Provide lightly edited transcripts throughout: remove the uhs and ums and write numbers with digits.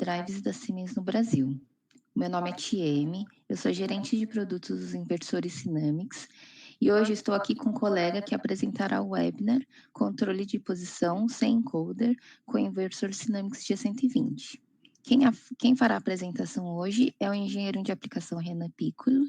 drives da Siemens no Brasil. Meu nome é Tieme, eu sou gerente de produtos dos inversores Sinamics e hoje estou aqui com um colega que apresentará o webinar Controle de Posição sem encoder com o inversor Sinamics G120. Quem fará a apresentação hoje é o engenheiro de aplicação Renan Piccolo.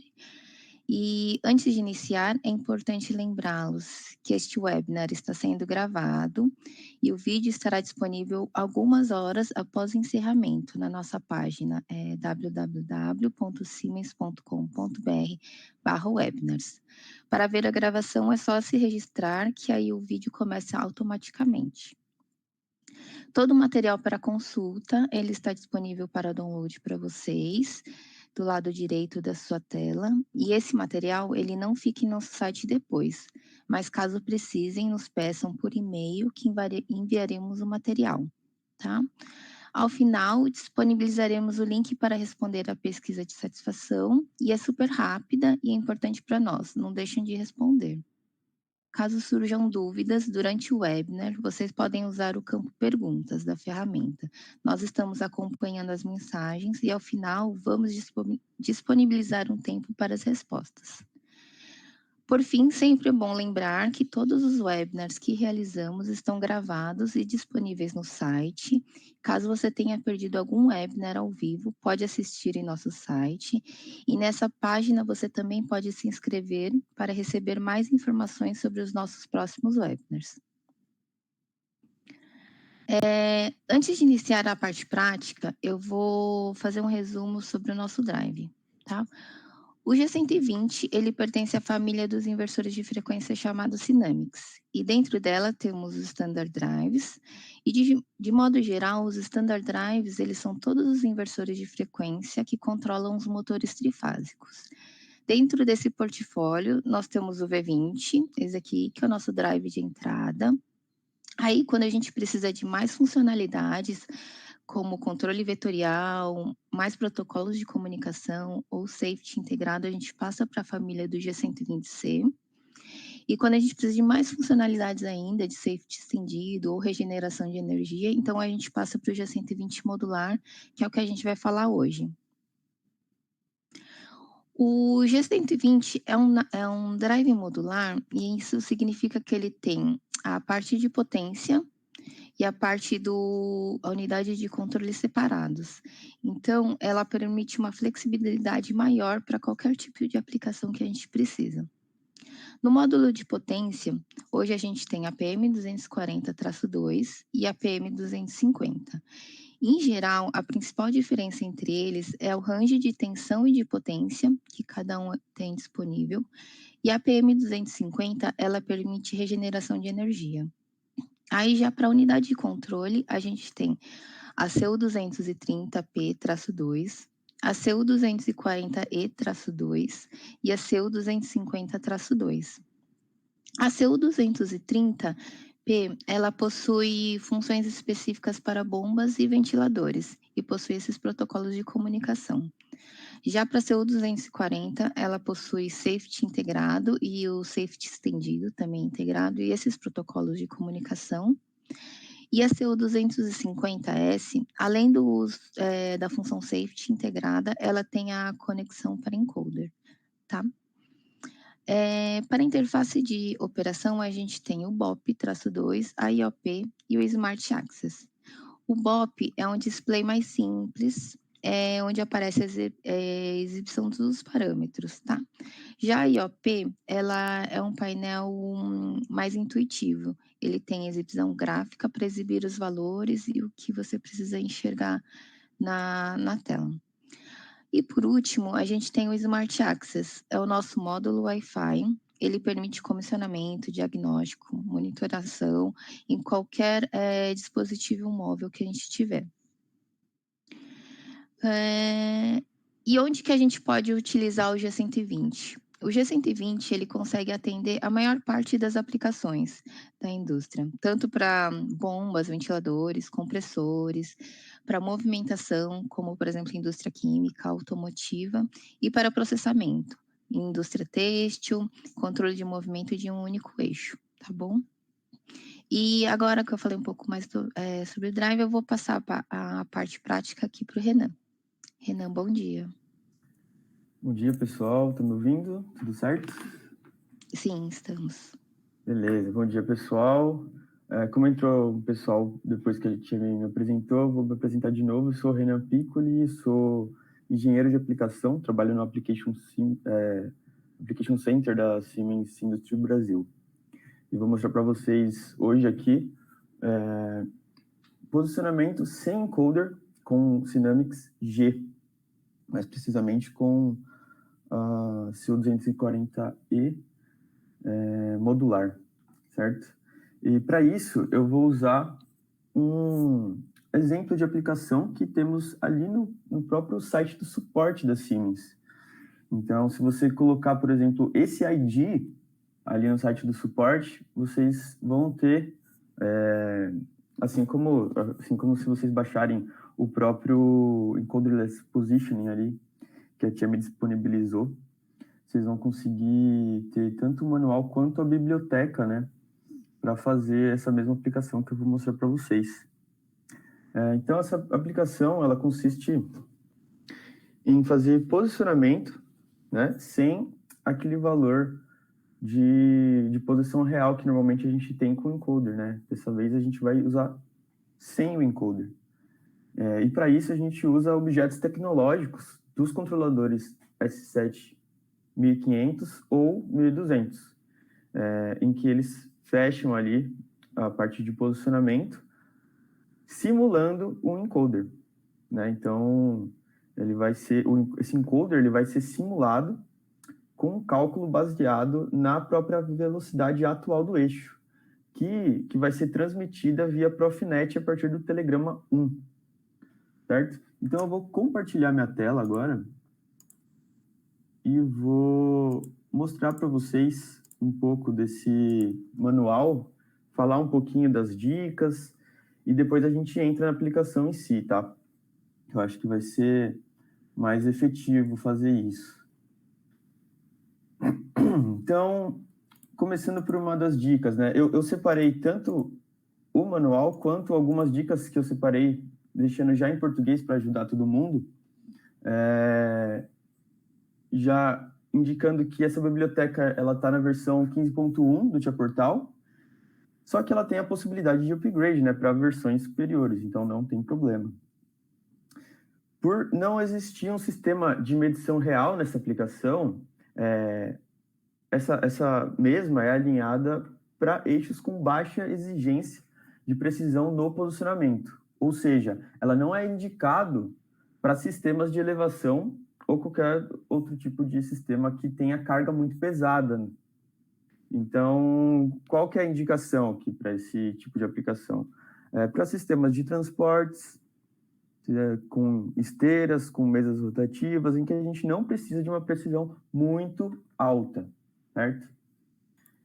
E antes de iniciar, é importante lembrá-los que este webinar está sendo gravado e o vídeo estará disponível algumas horas após o encerramento na nossa página www.siemens.com.br/webinars. Para ver a gravação é só se registrar que aí o vídeo começa automaticamente. Todo o material para consulta, ele está disponível para download para vocês, do lado direito da sua tela, e esse material, ele não fica em nosso site depois, mas caso precisem, nos peçam por e-mail que enviaremos o material, tá? Ao final, disponibilizaremos o link para responder a pesquisa de satisfação, e é super rápida e é importante para nós, não deixem de responder. Caso surjam dúvidas durante o webinar, vocês podem usar o campo perguntas da ferramenta. Nós estamos acompanhando as mensagens e, ao final, vamos disponibilizar um tempo para as respostas. Por fim, sempre é bom lembrar que todos os webinars que realizamos estão gravados e disponíveis no site. Caso você tenha perdido algum webinar ao vivo, pode assistir em nosso site. E nessa página você também pode se inscrever para receber mais informações sobre os nossos próximos webinars. Antes de iniciar a parte prática, eu vou fazer um resumo sobre o nosso drive, tá? O G120, ele pertence à família dos inversores de frequência chamados Sinamics, e dentro dela temos os Standard Drives, e de modo geral, os Standard Drives, eles são todos os inversores de frequência que controlam os motores trifásicos. Dentro desse portfólio, nós temos o V20, esse aqui, que é o nosso drive de entrada. Aí, quando a gente precisa de mais funcionalidades, como controle vetorial, mais protocolos de comunicação ou safety integrado, a gente passa para a família do G120C. E quando a gente precisa de mais funcionalidades ainda, de safety estendido ou regeneração de energia, então a gente passa para o G120 modular, que é o que a gente vai falar hoje. O G120 é um drive modular e isso significa que ele tem a parte de potência e a unidade de controle separados. Então, ela permite uma flexibilidade maior para qualquer tipo de aplicação que a gente precisa. No módulo de potência, hoje a gente tem a PM240-2 e a PM250. Em geral, a principal diferença entre eles é o range de tensão e de potência que cada um tem disponível, e a PM250, ela permite regeneração de energia. Aí já para a unidade de controle, a gente tem a CU230P-2, a CU240E-2 e a CU250-2. A CU230P, ela possui funções específicas para bombas e ventiladores e possui esses protocolos de comunicação. Já para a CU240, ela possui safety integrado e o safety estendido também integrado e esses protocolos de comunicação. E a CU250S, além da função safety integrada, ela tem a conexão para encoder, tá? Para a interface de operação, a gente tem o BOP-2, a IOP e o Smart Access. O BOP é um display mais simples, onde aparece a exibição dos parâmetros, tá? Já a IOP, ela é um painel mais intuitivo. Ele tem exibição gráfica para exibir os valores e o que você precisa enxergar na tela. E por último, a gente tem o Smart Access, é o nosso módulo Wi-Fi. Ele permite comissionamento, diagnóstico, monitoração em qualquer dispositivo móvel que a gente tiver. E onde que a gente pode utilizar o G120? O G120 ele consegue atender a maior parte das aplicações da indústria, tanto para bombas, ventiladores, compressores, para movimentação, como por exemplo indústria química, automotiva, e para processamento, indústria têxtil, controle de movimento de um único eixo, tá bom? E agora que eu falei um pouco mais sobre o Drive, eu vou passar a parte prática aqui para o Renan. Renan, bom dia. Bom dia, pessoal. Estão me ouvindo? Tudo certo? Sim, estamos. Beleza. Bom dia, pessoal. Como entrou o pessoal depois que a gente me apresentou, vou me apresentar de novo. Eu sou o Renan Piccoli, sou engenheiro de aplicação, trabalho no Application Center da Siemens Industry Brasil. E vou mostrar para vocês hoje aqui posicionamento sem encoder com Synamics G, mais precisamente com a CU240E modular, certo? E para isso eu vou usar um exemplo de aplicação que temos ali no próprio site do suporte da Siemens. Então, se você colocar, por exemplo, esse ID ali no site do suporte, vocês vão ter, assim como se vocês baixarem o próprio Encoderless Positioning ali, que a Tia me disponibilizou, vocês vão conseguir ter tanto o manual quanto a biblioteca, né, para fazer essa mesma aplicação que eu vou mostrar para vocês. Então, essa aplicação, ela consiste em fazer posicionamento, né, sem aquele valor de posição real que normalmente a gente tem com o encoder, né? Dessa vez a gente vai usar sem o encoder. E para isso a gente usa objetos tecnológicos dos controladores S7 1500 ou 1200, em que eles fecham ali a parte de posicionamento, simulando um encoder, né? Então, esse encoder ele vai ser simulado com um cálculo baseado na própria velocidade atual do eixo, que vai ser transmitida via Profinet a partir do telegrama 1, certo? Então, eu vou compartilhar minha tela agora e vou mostrar para vocês um pouco desse manual, falar um pouquinho das dicas e depois a gente entra na aplicação em si, tá? Eu acho que vai ser mais efetivo fazer isso. Então, começando por uma das dicas, né? Eu separei tanto o manual quanto algumas dicas que eu separei, deixando já em português para ajudar todo mundo, já indicando que essa biblioteca ela está na versão 15.1 do Tia Portal, só que ela tem a possibilidade de upgrade, né, para versões superiores, então não tem problema. Por não existir um sistema de medição real nessa aplicação, essa mesma é alinhada para eixos com baixa exigência de precisão no posicionamento, ou seja, ela não é indicado para sistemas de elevação ou qualquer outro tipo de sistema que tenha carga muito pesada. Então, qual que é a indicação aqui para esse tipo de aplicação? Para sistemas de transportes, com esteiras, com mesas rotativas, em que a gente não precisa de uma precisão muito alta, certo?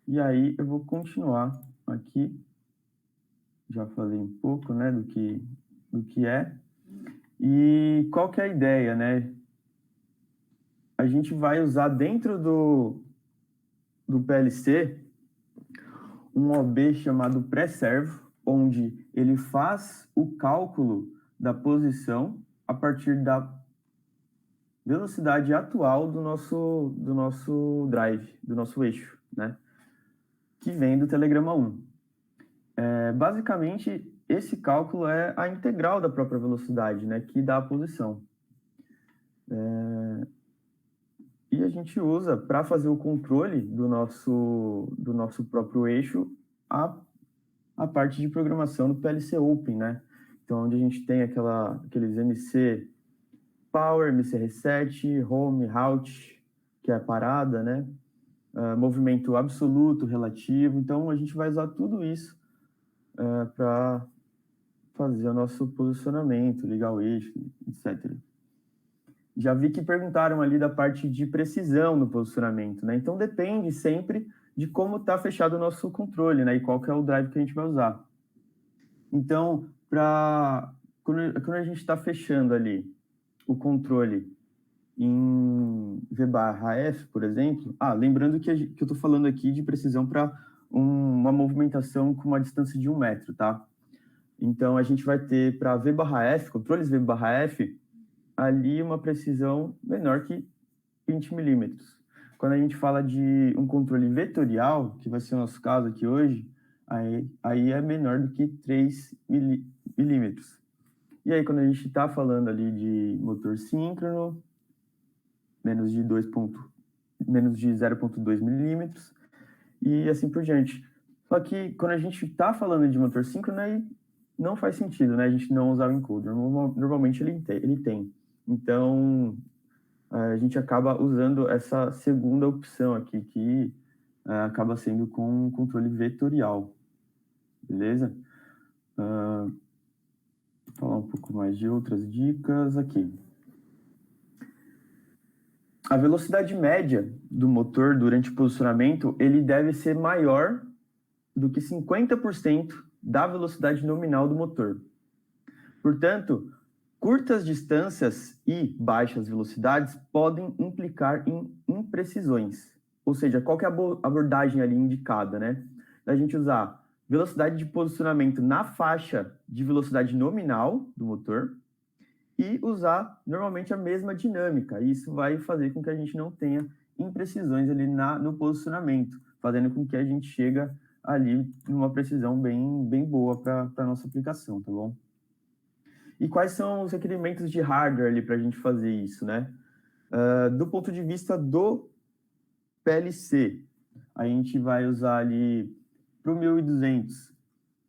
E aí eu vou continuar aqui. Já falei um pouco, né, do que é. E qual que é a ideia, né? A gente vai usar dentro do PLC um OB chamado pré-servo, onde ele faz o cálculo da posição a partir da velocidade atual do nosso drive, do nosso eixo, né? Que vem do telegrama 1. Basicamente, esse cálculo é a integral da própria velocidade, né? Que dá a posição. E a gente usa para fazer o controle do nosso próprio eixo a parte de programação do PLC Open, né? Então, onde a gente tem aqueles MC Power, MC Reset, Home, Route, que é a parada, né? Movimento absoluto, relativo. Então, a gente vai usar tudo isso para fazer o nosso posicionamento, ligar o eixo, etc. Já vi que perguntaram ali da parte de precisão no posicionamento, né? Então, depende sempre de como está fechado o nosso controle, né? E qual que é o drive que a gente vai usar. Então, quando a gente está fechando ali o controle em V/F, por exemplo, lembrando que eu estou falando aqui de precisão para uma movimentação com uma distância de 1 metro, tá? Então, a gente vai ter para V/F, controles V/F, ali uma precisão menor que 20 milímetros. Quando a gente fala de um controle vetorial, que vai ser o nosso caso aqui hoje, aí é menor do que 3 milímetros. E aí, quando a gente está falando ali de motor síncrono, menos de 0,2 milímetros, e assim por diante. Só que quando a gente está falando de motor síncrono, aí não faz sentido, né? A gente não usar o encoder. Normalmente ele tem. Então, a gente acaba usando essa segunda opção aqui, que acaba sendo com um controle vetorial. Beleza? Vou falar um pouco mais de outras dicas aqui. A velocidade média do motor durante o posicionamento, ele deve ser maior do que 50% da velocidade nominal do motor. Portanto, curtas distâncias e baixas velocidades podem implicar em imprecisões. Ou seja, qual que é a abordagem ali indicada, né? Da gente usar velocidade de posicionamento na faixa de velocidade nominal do motor e usar normalmente a mesma dinâmica. Isso vai fazer com que a gente não tenha imprecisões ali no posicionamento, fazendo com que a gente chega ali numa precisão bem boa para a nossa aplicação, tá bom? E quais são os requerimentos de hardware ali para a gente fazer isso, né? Do ponto de vista do PLC, a gente vai usar ali para o 1200,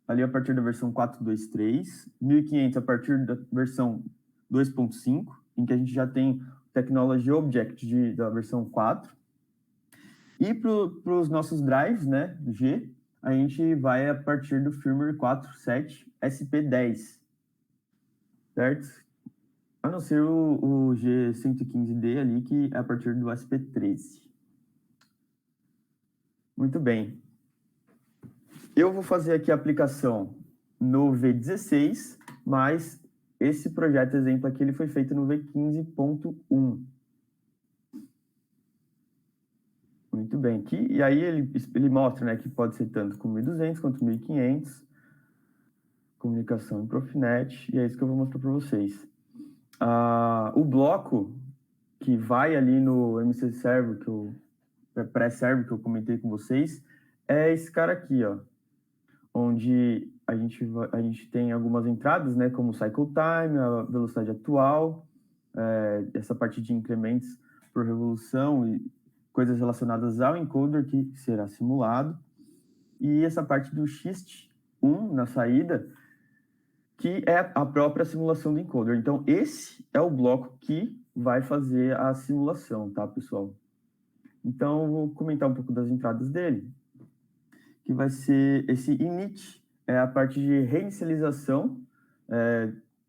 ali a partir da versão 4.2.3, 1500 a partir da versão 2.5, em que a gente já tem Technology Object da versão 4. E para os nossos drives, né, G, a gente vai a partir do firmware 4.7 SP10, certo? A não ser o G115D ali, que é a partir do SP13. Muito bem. Eu vou fazer aqui a aplicação no V16, mas esse projeto exemplo aqui ele foi feito no V15.1. Muito bem. E aí ele mostra, né, que pode ser tanto com 1200 quanto 1500. Comunicação em Profinet, e é isso que eu vou mostrar para vocês. O bloco que vai ali no MC Server, pré-server que eu comentei com vocês, é esse cara aqui, ó, onde a gente tem algumas entradas, né, como cycle time, a velocidade atual, essa parte de incrementos por revolução e coisas relacionadas ao encoder que será simulado, e essa parte do Xist1 na saída, que é a própria simulação do encoder. Então, esse é o bloco que vai fazer a simulação, tá, pessoal? Então, eu vou comentar um pouco das entradas dele, que vai ser esse init, é a parte de reinicialização,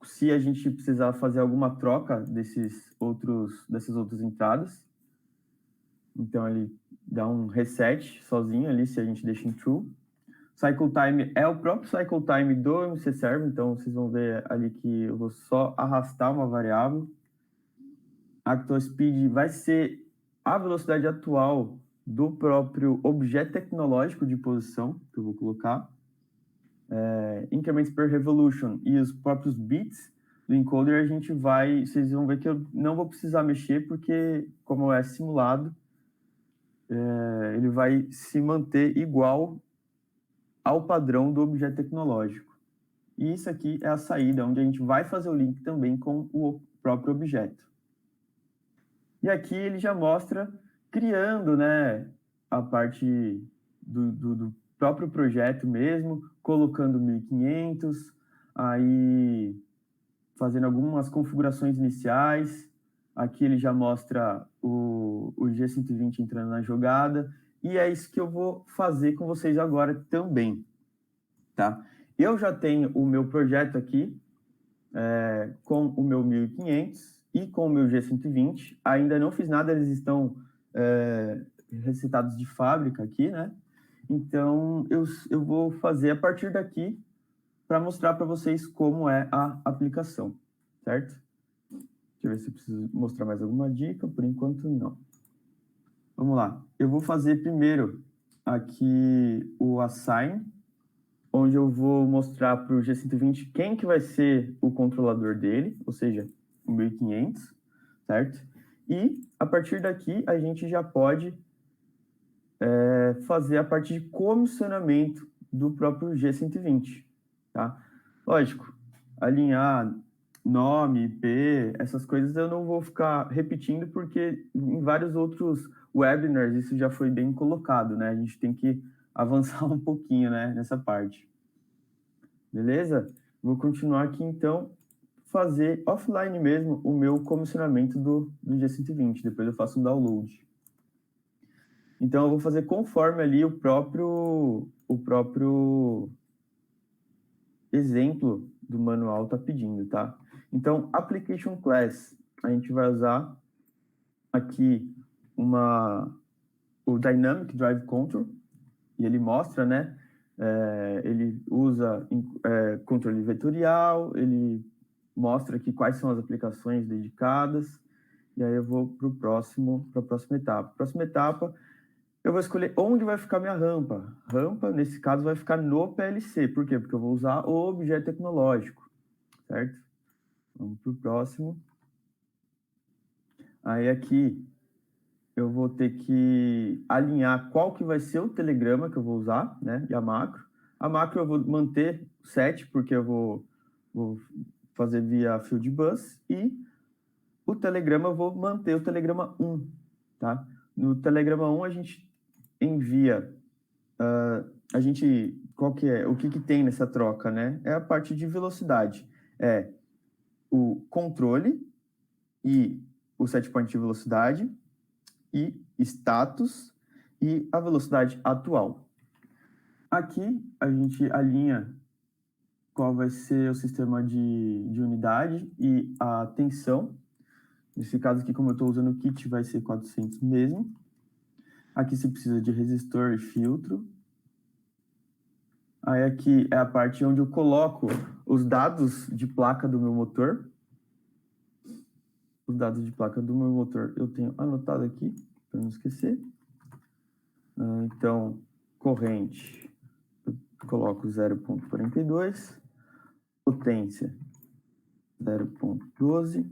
se a gente precisar fazer alguma troca dessas outras entradas. Então, ele dá um reset sozinho ali, se a gente deixa em true. Cycle time é o próprio cycle time do MC Server, então vocês vão ver ali que eu vou só arrastar uma variável. Actual speed vai ser a velocidade atual do próprio objeto tecnológico de posição, que eu vou colocar. Increments per revolution e os próprios bits do encoder, vocês vão ver que eu não vou precisar mexer, porque como é simulado, ele vai se manter igual ao padrão do objeto tecnológico. E isso aqui é a saída, onde a gente vai fazer o link também com o próprio objeto. E aqui ele já mostra criando, né, a parte do próprio projeto mesmo, colocando 1500, aí fazendo algumas configurações iniciais. Aqui ele já mostra o G120 entrando na jogada, e é isso que eu vou fazer com vocês agora também, tá? Eu já tenho o meu projeto aqui, com o meu 1500 e com o meu G120. Ainda não fiz nada, eles estão recetados de fábrica aqui, né? Então, eu vou fazer a partir daqui para mostrar para vocês como é a aplicação, certo? Deixa eu ver se eu preciso mostrar mais alguma dica. Por enquanto, não. Vamos lá. Eu vou fazer primeiro aqui o assign, onde eu vou mostrar para o G120 quem que vai ser o controlador dele, ou seja, o 1500, certo? E, a partir daqui, a gente já pode fazer a parte de comissionamento do próprio G120, tá? Lógico, alinhar nome, IP, essas coisas eu não vou ficar repetindo, porque em vários outros webinars isso já foi bem colocado, né? A gente tem que avançar um pouquinho, né, nessa parte. Beleza? Vou continuar aqui, então, fazer offline mesmo o meu comissionamento do G120, depois eu faço um download. Então, eu vou fazer conforme ali o próprio exemplo do manual está pedindo, tá? Então, Application Class, a gente vai usar aqui o Dynamic Drive Control, e ele mostra, né? Ele usa controle vetorial, ele mostra aqui quais são as aplicações dedicadas, e aí eu vou para a próxima etapa. Próxima etapa, eu vou escolher onde vai ficar minha rampa. Rampa, nesse caso, vai ficar no PLC. Por quê? Porque eu vou usar o objeto tecnológico, certo? Vamos para o próximo. Aí aqui eu vou ter que alinhar qual que vai ser o telegrama que eu vou usar, né? E a macro. A macro eu vou manter 7, porque eu vou fazer via field bus. E o telegrama eu vou manter o telegrama 1, tá? No telegrama 1 a gente envia... o que tem nessa troca, né? É a parte de velocidade. É o controle e o set point de velocidade e status e a velocidade atual. Aqui a gente alinha qual vai ser o sistema de unidade e a tensão. Nesse caso aqui, como eu estou usando o kit, vai ser 400 mesmo. Aqui você precisa de resistor e filtro. Aí aqui é a parte onde eu coloco os dados de placa do meu motor. Os dados de placa do meu motor eu tenho anotado aqui, para não esquecer. Então, corrente, eu coloco 0,42. Potência, 0,12.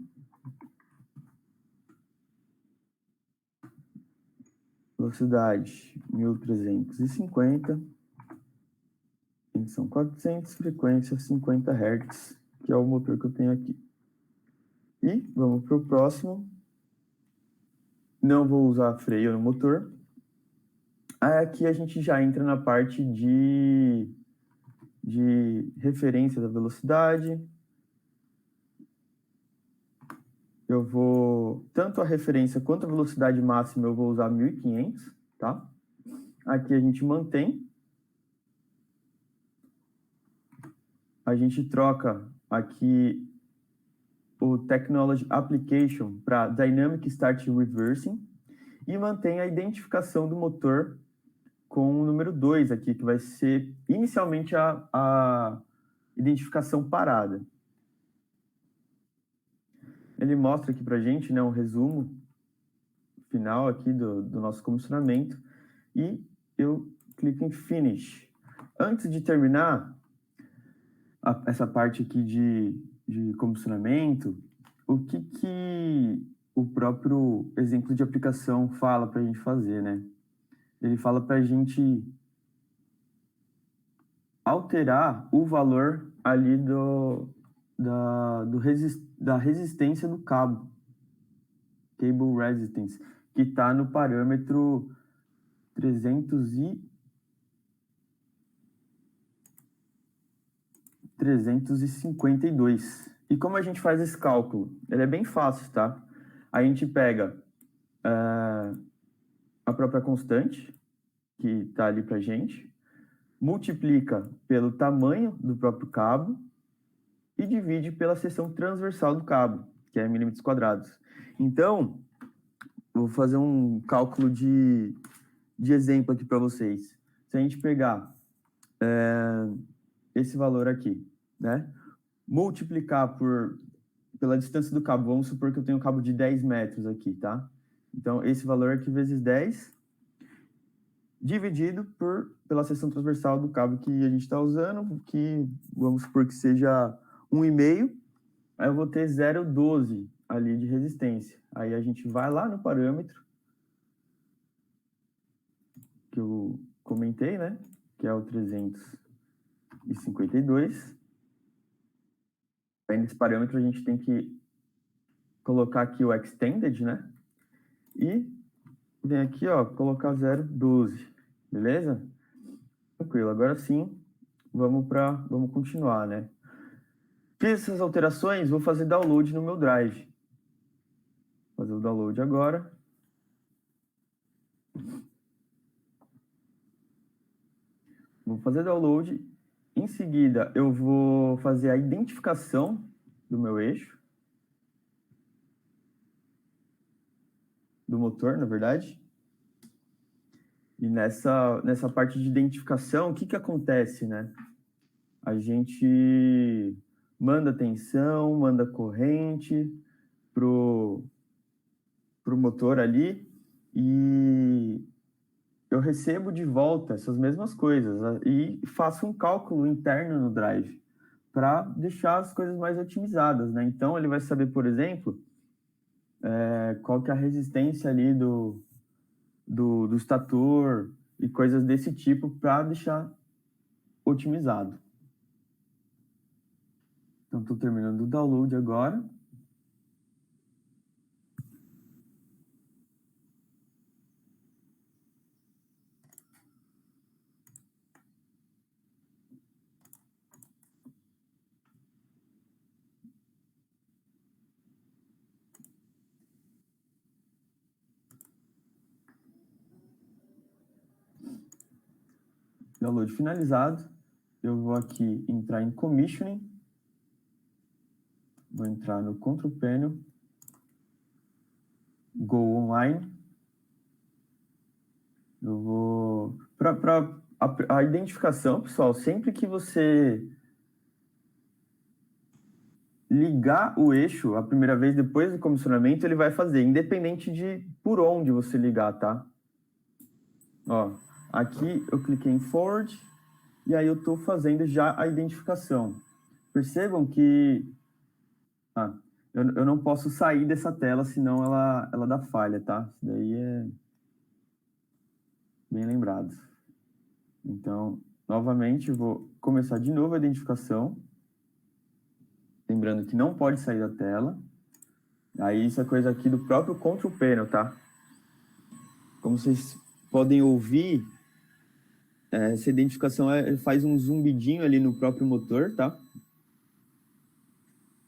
Velocidade, 1350. Tensão 400, frequência 50 Hz, que é o motor que eu tenho aqui. E vamos para o próximo. Não vou usar freio no motor. Aqui a gente já entra na parte de referência da velocidade. Eu vou, tanto a referência quanto a velocidade máxima, eu vou usar 1500, tá? Aqui a gente mantém. A gente troca aqui o Technology Application para Dynamic Start Reversing e mantém a identificação do motor com o número 2 aqui, que vai ser inicialmente a identificação parada. Ele mostra aqui para a gente, né, um resumo final aqui do nosso comissionamento e eu clico em Finish. Antes de terminar essa parte aqui de comissionamento, o que o próprio exemplo de aplicação fala para a gente fazer, né? Ele fala para a gente alterar o valor ali da resistência do cabo, cable resistance, que está no parâmetro 352. E como a gente faz esse cálculo? Ele é bem fácil, tá? A gente pega a própria constante, que está ali para a gente, multiplica pelo tamanho do próprio cabo e divide pela seção transversal do cabo, que é milímetros quadrados. Então, vou fazer um cálculo de exemplo aqui para vocês. Se a gente pegar esse valor aqui, né? Multiplicar pela distância do cabo, vamos supor que eu tenho um cabo de 10 metros aqui, tá? Então, esse valor aqui vezes 10, dividido pela seção transversal do cabo que a gente está usando, que vamos supor que seja 1,5, aí eu vou ter 0,12 ali de resistência. Aí a gente vai lá no parâmetro que eu comentei, né? Que é o 352. Aí nesse parâmetro a gente tem que colocar aqui o extended, né? E vem aqui, ó, colocar 0,12, beleza? Tranquilo, agora sim, vamos continuar, né? Fiz essas alterações, vou fazer download no meu drive. Vou fazer o download agora. Vou fazer download. Em seguida, eu vou fazer a identificação do meu eixo. Do motor, na verdade. E nessa parte de identificação, o que acontece, né? A gente manda tensão, manda corrente pro motor ali e eu recebo de volta essas mesmas coisas e faço um cálculo interno no drive para deixar as coisas mais otimizadas, né? Então ele vai saber, por exemplo, qual que é a resistência ali do estator e coisas desse tipo para deixar otimizado. Então estou terminando o download agora. Download finalizado. Eu vou aqui entrar em Commissioning. Vou entrar no Control Panel. Go Online. Eu vou... Para a identificação, pessoal, sempre que você ligar o eixo a primeira vez depois do comissionamento, ele vai fazer, independente de por onde você ligar, tá? Ó, aqui eu cliquei em Forward e aí eu estou fazendo já a identificação. Percebam que eu não posso sair dessa tela, senão ela dá falha, tá? Isso daí é bem lembrado. Então, novamente, eu vou começar de novo a identificação. Lembrando que não pode sair da tela. Aí isso é coisa aqui do próprio Control Panel, tá? Como vocês podem ouvir, essa identificação faz um zumbidinho ali no próprio motor, tá?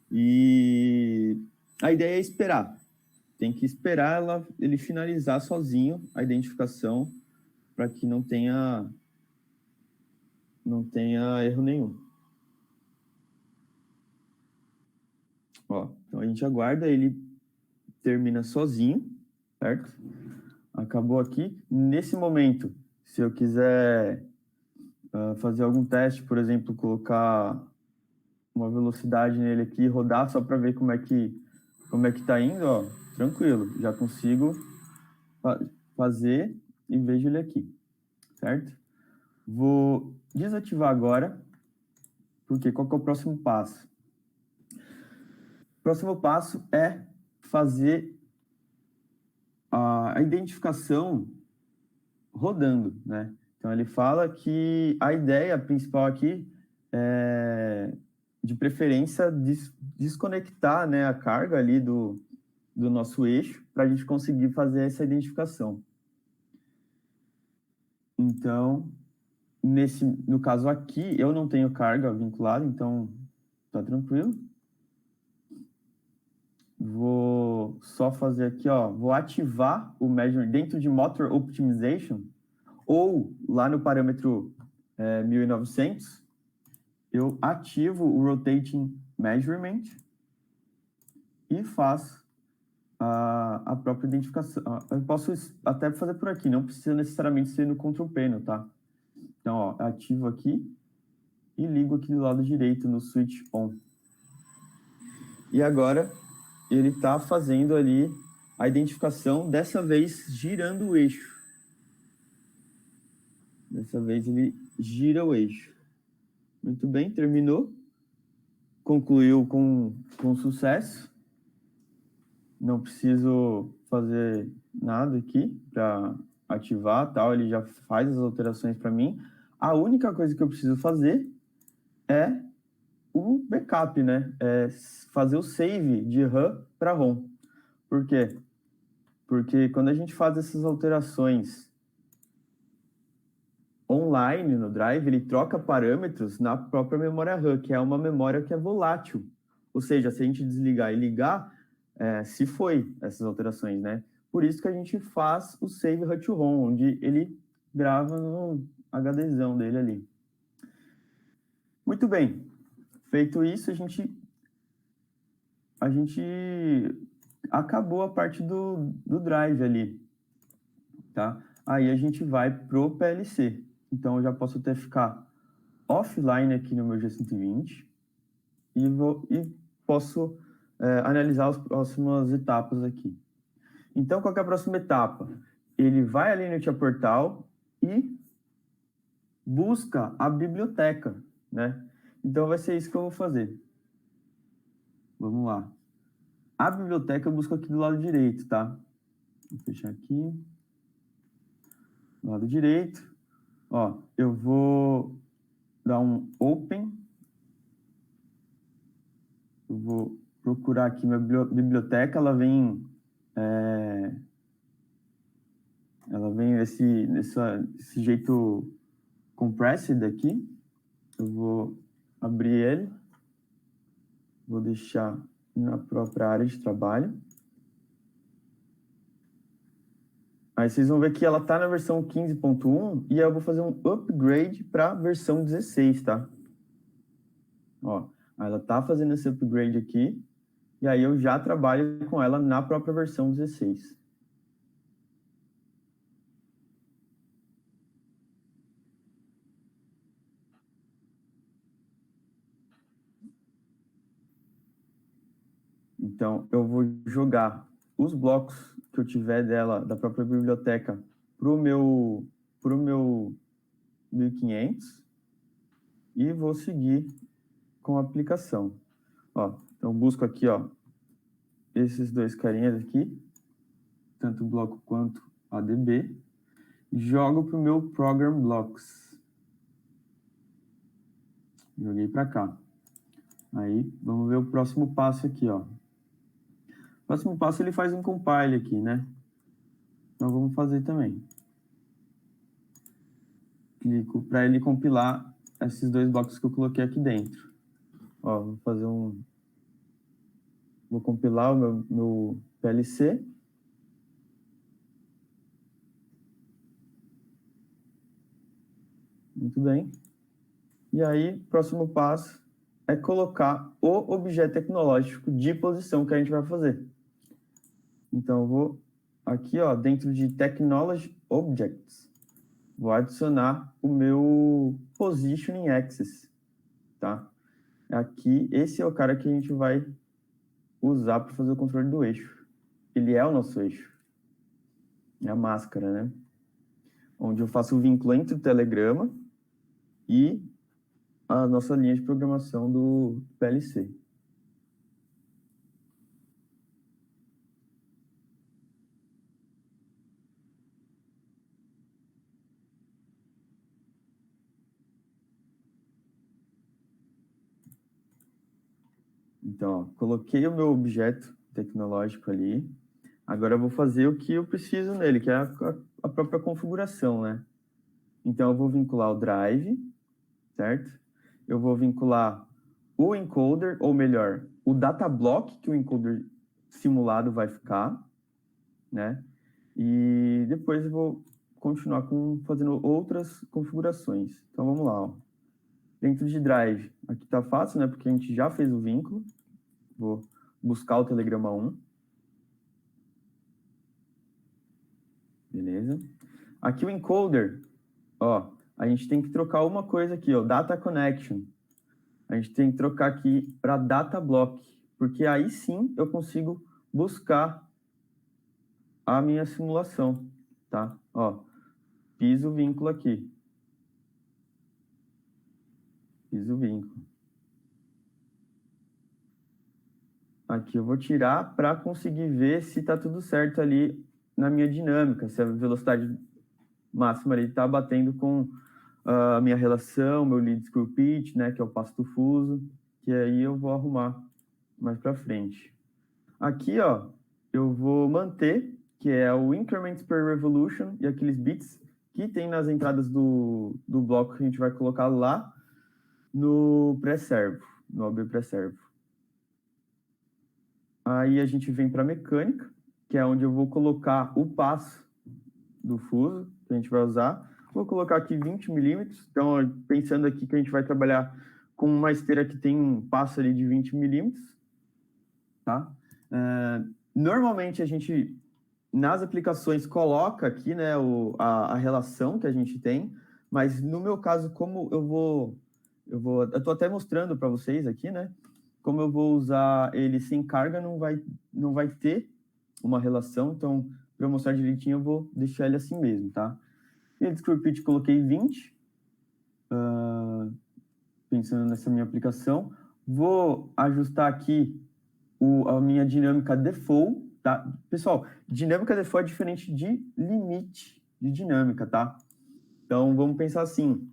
E a ideia é esperar. Tem que esperar ele finalizar sozinho a identificação para que não tenha erro nenhum. Ó, então a gente aguarda, ele termina sozinho, certo? Acabou aqui. Nesse momento, se eu quiser fazer algum teste, por exemplo, colocar uma velocidade nele aqui e rodar só para ver como é que tá indo, ó, tranquilo, já consigo fazer e vejo ele aqui, certo? Vou desativar agora, porque qual que é o próximo passo? O próximo passo é fazer a identificação rodando, né? Então ele fala que a ideia principal aqui é, de preferência, desconectar, né, a carga ali do nosso eixo para a gente conseguir fazer essa identificação. Então, no caso aqui, eu não tenho carga vinculada, então tá tranquilo. Vou só fazer aqui, ó, vou ativar o measure dentro de Motor Optimization, ou lá no parâmetro 1900, eu ativo o Rotating Measurement e faço a própria identificação. Eu posso até fazer por aqui, não precisa necessariamente ser no Control Panel, tá? Então, ó, ativo aqui e ligo aqui do lado direito no Switch On. E agora ele está fazendo ali a identificação, dessa vez girando o eixo. Dessa vez ele gira o eixo. Muito bem, terminou. Concluiu com sucesso. Não preciso fazer nada aqui para ativar, tal. Ele já faz as alterações para mim. A única coisa que eu preciso fazer é o backup, né? É fazer o save de RAM para ROM. Por quê? Porque quando a gente faz essas alterações online no Drive, ele troca parâmetros na própria memória RAM, que é uma memória que é volátil. Ou seja, se a gente desligar e ligar, se foi essas alterações, né? Por isso que a gente faz o Save RAM to ROM, onde ele grava no HDzão dele ali. Muito bem. Feito isso, a gente acabou a parte do Drive ali, tá? Aí a gente vai pro PLC. Então, eu já posso até ficar offline aqui no meu G120 e posso analisar as próximas etapas aqui. Então, qual que é a próxima etapa? Ele vai ali no Tia Portal e busca a biblioteca, né? Então, vai ser isso que eu vou fazer. Vamos lá. A biblioteca eu busco aqui do lado direito, tá? Vou fechar aqui. Do lado direito. Ó, eu vou dar um Open. Eu vou procurar aqui minha biblioteca. Ela vem nesse jeito compressed aqui. Eu vou abrir ele. Vou deixar na própria área de trabalho. Aí vocês vão ver que ela está na versão 15.1 e eu vou fazer um upgrade para a versão 16, tá? Ó, ela está fazendo esse upgrade aqui e aí eu já trabalho com ela na própria versão 16. Então, eu vou jogar os blocos que eu tiver dela, da própria biblioteca, pro meu 1500 e vou seguir com a aplicação. Ó, então, busco aqui, ó, esses dois carinhas aqui, tanto o bloco quanto ADB, jogo pro meu Program Blocks. Joguei para cá. Aí, vamos ver o próximo passo aqui, ó. O próximo passo ele faz um compile aqui, né? Então vamos fazer também. Clico para ele compilar esses dois blocos que eu coloquei aqui dentro. Ó, vou fazer vou compilar o meu PLC. Muito bem. E aí, próximo passo é colocar o objeto tecnológico de posição que a gente vai fazer. Então, eu vou aqui, ó, dentro de Technology Objects, vou adicionar o meu Positioning Axis, tá? Aqui, esse é o cara que a gente vai usar para fazer o controle do eixo. Ele é o nosso eixo. É a máscara, né? Onde eu faço o vínculo entre o telegrama e a nossa linha de programação do PLC. Então, ó, coloquei o meu objeto tecnológico ali. Agora eu vou fazer o que eu preciso nele, que é a própria configuração, né? Então, eu vou vincular o drive, certo? Eu vou vincular o encoder, ou melhor, o data block que o encoder simulado vai ficar, né? E depois eu vou continuar fazendo outras configurações. Então, vamos lá, ó. Dentro de drive, aqui tá fácil, né? Porque a gente já fez o vínculo. Vou buscar o telegrama 1. Beleza. Aqui o encoder, ó, a gente tem que trocar uma coisa aqui, ó, data connection. A gente tem que trocar aqui para data block, porque aí sim eu consigo buscar a minha simulação, tá? Ó, fiz o vínculo aqui. Fiz o vínculo. Aqui eu vou tirar para conseguir ver se está tudo certo ali na minha dinâmica, se a velocidade máxima ali está batendo com a minha relação, meu lead screw pitch, né, que é o passo do fuso, que aí eu vou arrumar mais para frente. Aqui, ó, eu vou manter, que é o increment per revolution e aqueles bits que tem nas entradas do bloco que a gente vai colocar lá no pré-servo, no OB pré-servo. Aí a gente vem para mecânica, que é onde eu vou colocar o passo do fuso que a gente vai usar. Vou colocar aqui 20 milímetros. Então, pensando aqui que a gente vai trabalhar com uma esteira que tem um passo ali de 20 milímetros. Tá? Normalmente, a gente, nas aplicações, coloca aqui, né, a relação que a gente tem. Mas, no meu caso, como eu estou até mostrando para vocês aqui, né? Como eu vou usar ele sem carga, não vai ter uma relação. Então, para eu mostrar direitinho, eu vou deixar ele assim mesmo, tá? E de screw pitch coloquei 20, pensando nessa minha aplicação. Vou ajustar aqui a minha dinâmica default, tá? Pessoal, dinâmica default é diferente de limite de dinâmica, tá? Então, vamos pensar assim.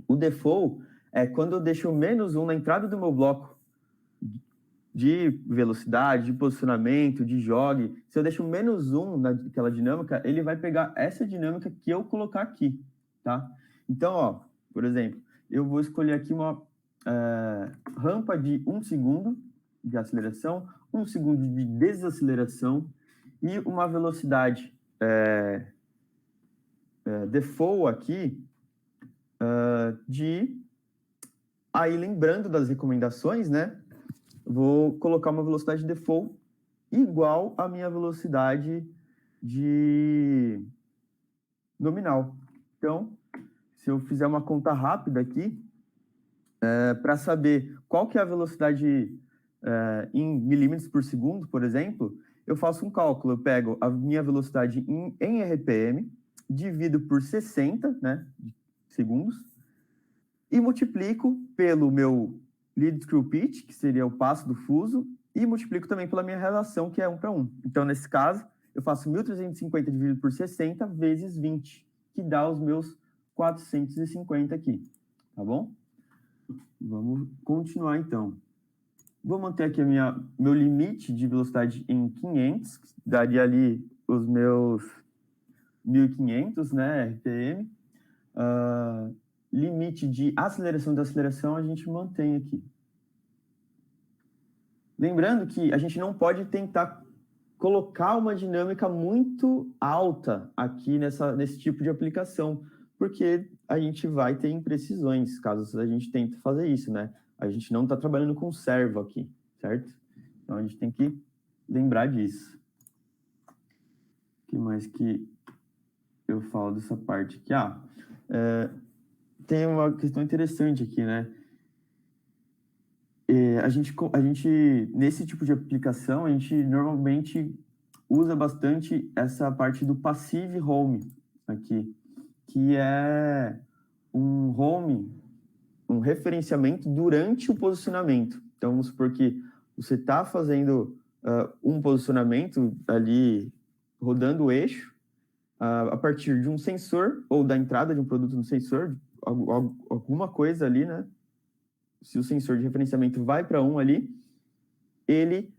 O default é quando eu deixo -1 na entrada do meu bloco de velocidade, de posicionamento, de jogue. Se eu deixo -1 naquela dinâmica, ele vai pegar essa dinâmica que eu colocar aqui, tá? Então, ó, por exemplo, eu vou escolher aqui uma rampa de 1 segundo de aceleração, 1 segundo de desaceleração e uma velocidade default aqui de... Aí, lembrando das recomendações, né? Vou colocar uma velocidade default igual à minha velocidade de nominal. Então, se eu fizer uma conta rápida aqui, para saber qual que é a velocidade em milímetros por segundo, por exemplo, eu faço um cálculo. Eu pego a minha velocidade em RPM, divido por 60, né, segundos, e multiplico pelo meu lead screw pitch, que seria o passo do fuso, e multiplico também pela minha relação, que é 1 para 1. Então, nesse caso, eu faço 1.350 dividido por 60 vezes 20, que dá os meus 450 aqui, tá bom? Vamos continuar, então. Vou manter aqui meu limite de velocidade em 500, que daria ali os meus 1.500, né, RPM. Limite de aceleração e desaceleração a gente mantém aqui. Lembrando que a gente não pode tentar colocar uma dinâmica muito alta aqui nesse tipo de aplicação, porque a gente vai ter imprecisões caso a gente tente fazer isso, né? A gente não está trabalhando com servo aqui, certo? Então a gente tem que lembrar disso. O que mais que eu falo dessa parte aqui? Tem uma questão interessante aqui, né? A gente, nesse tipo de aplicação, a gente normalmente usa bastante essa parte do passive home aqui, que é um home, um referenciamento durante o posicionamento. Então, vamos supor que você está fazendo um posicionamento ali, rodando o eixo, a partir de um sensor, ou da entrada de um produto no sensor, alguma coisa ali, né? Se o sensor de referenciamento vai para ali, ele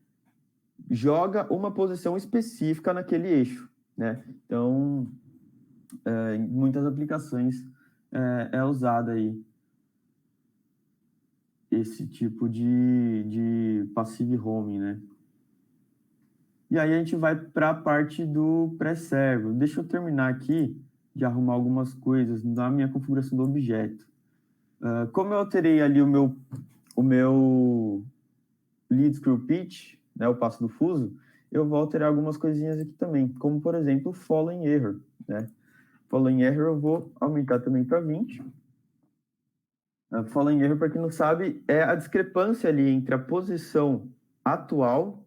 joga uma posição específica naquele eixo, né? Então, em muitas aplicações é usado aí esse tipo de passive homing, né? E aí a gente vai para a parte do pré-servo. Deixa eu terminar aqui de arrumar algumas coisas na minha configuração do objeto. Como eu alterei ali o meu lead screw pitch, né, o passo do fuso, eu vou alterar algumas coisinhas aqui também, como, por exemplo, o following error, né? Following error eu vou aumentar também para 20. Following error, para quem não sabe, é a discrepância ali entre a posição atual